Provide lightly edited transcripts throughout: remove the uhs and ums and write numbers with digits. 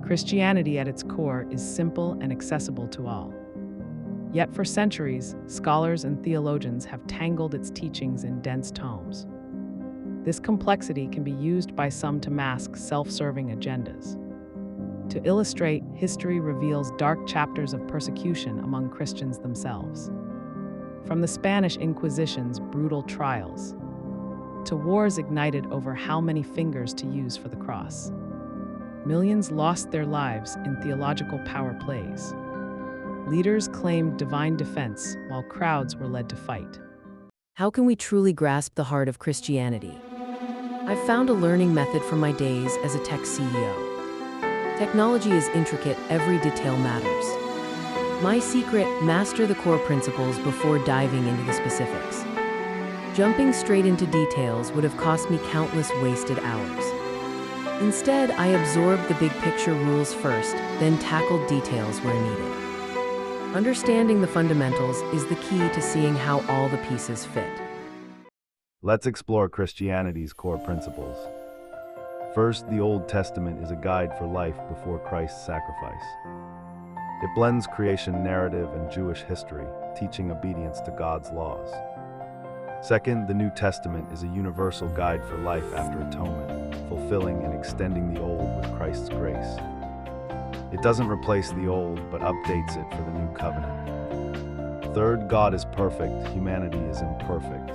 Christianity at its core is simple and accessible to all. Yet for centuries, scholars and theologians have tangled its teachings in dense tomes. This complexity can be used by some to mask self-serving agendas. To illustrate, history reveals dark chapters of persecution among Christians themselves. From the Spanish Inquisition's brutal trials, to wars ignited over how many fingers to use for the cross. Millions lost their lives in theological power plays. Leaders claimed divine defense while crowds were led to fight. How can we truly grasp the heart of Christianity? I've found a learning method from my days as a tech CEO. Technology is intricate, every detail matters. My secret: master the core principles before diving into the specifics. Jumping straight into details would have cost me countless wasted hours. Instead, I absorbed the big picture rules first, then tackled details where needed. Understanding the fundamentals is the key to seeing how all the pieces fit. Let's explore Christianity's core principles. First, the Old Testament is a guide for life before Christ's sacrifice. It blends creation narrative and Jewish history, teaching obedience to God's laws. Second, the New Testament is a universal guide for life after atonement, fulfilling and extending the Old with Christ's grace. It doesn't replace the Old, but updates it for the New Covenant. Third, God is perfect, humanity is imperfect.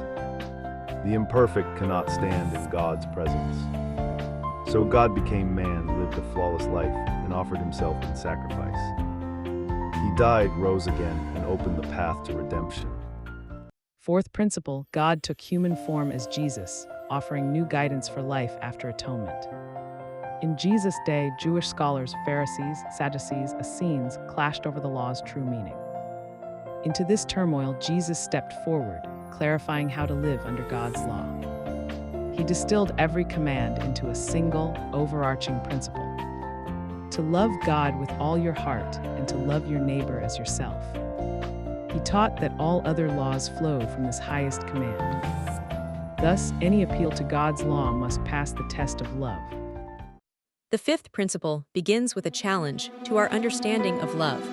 The imperfect cannot stand in God's presence. So God became man, lived a flawless life, and offered himself in sacrifice. He died, rose again, and opened the path to redemption. Fourth principle: God took human form as Jesus, offering new guidance for life after atonement. In Jesus' day, Jewish scholars, Pharisees, Sadducees, Essenes clashed over the law's true meaning. Into this turmoil, Jesus stepped forward, clarifying how to live under God's law. He distilled every command into a single, overarching principle: to love God with all your heart and to love your neighbor as yourself. He taught that all other laws flow from this highest command. Thus, any appeal to God's law must pass the test of love. The fifth principle begins with a challenge to our understanding of love.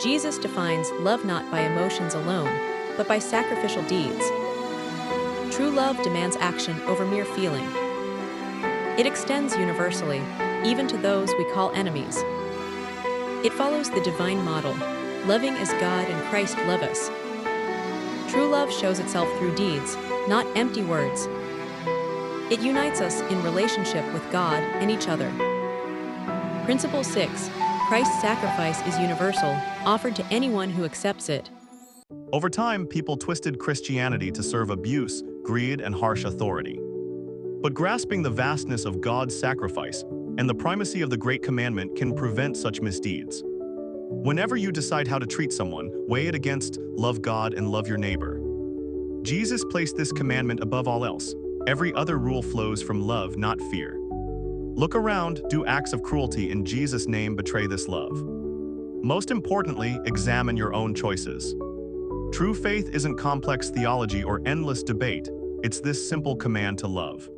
Jesus defines love not by emotions alone, but by sacrificial deeds. True love demands action over mere feeling. It extends universally, even to those we call enemies. It follows the divine model, loving as God and Christ love us. True love shows itself through deeds, not empty words. It unites us in relationship with God and each other. Principle 6. Christ's sacrifice is universal, offered to anyone who accepts it. Over time, people twisted Christianity to serve abuse, greed, and harsh authority. But grasping the vastness of God's sacrifice and the primacy of the Great Commandment can prevent such misdeeds. Whenever you decide how to treat someone, weigh it against love God and love your neighbor. Jesus placed this commandment above all else. Every other rule flows from love, not fear. Look around, do acts of cruelty in Jesus' name betray this love. Most importantly, examine your own choices. True faith isn't complex theology or endless debate, it's this simple command to love.